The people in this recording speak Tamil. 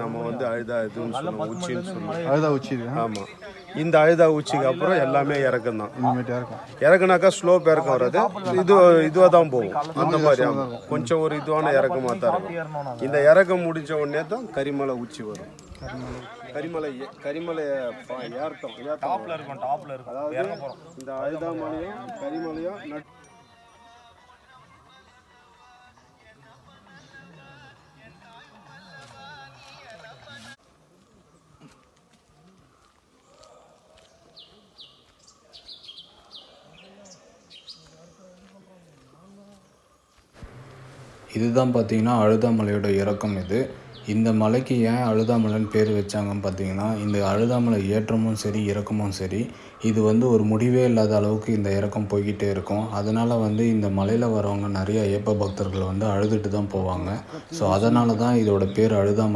நம்ம வந்து அழுதா இதுன்னு சொல்லுவோம், உச்சின்னு சொல்லுவோம். அழுதா உச்சி இது. ஆமாம், இந்த அழுதா உச்சிக்கு அப்புறம் எல்லாமே இறக்கம் தான். இனிமேட்டு இறக்கும். இறக்குனாக்கா ஸ்லோப் இறக்கம் வராது, இதுவாக தான் போகும். அந்த மாதிரி ஆமாம், கொஞ்சம் ஒரு இதுவான இறக்கமாக தான் இருக்கும். இந்த இறக்கம் முடிஞ்ச உடனே தான் கரிமலை உச்சி வரும். கரிமலை ஏற்றம் டாப்ல இருக்கும். அதாவது இந்த அழுதா மலையும் கரிமலையும் இதுதான் பார்த்தீங்கன்னா அழுதாமலையோட இறக்கம் இது. இந்த மலைக்கு ஏன் அழுதாமலைன்னு பேர் வச்சாங்கன்னு பார்த்தீங்கன்னா, இந்த அழுதாமலை ஏற்றமும் சரி இறக்கமும் சரி, இது வந்து ஒரு முடிவே இல்லாத அளவுக்கு இந்த இறக்கம் போய்கிட்டே இருக்கும். அதனால் வந்து இந்த மலையில் வரவங்க நிறைய ஐயப்ப பக்தர்கள் வந்து அழுதுட்டு தான் போவாங்க. ஸோ அதனால தான் இதோட பேர் அழுதாமலை.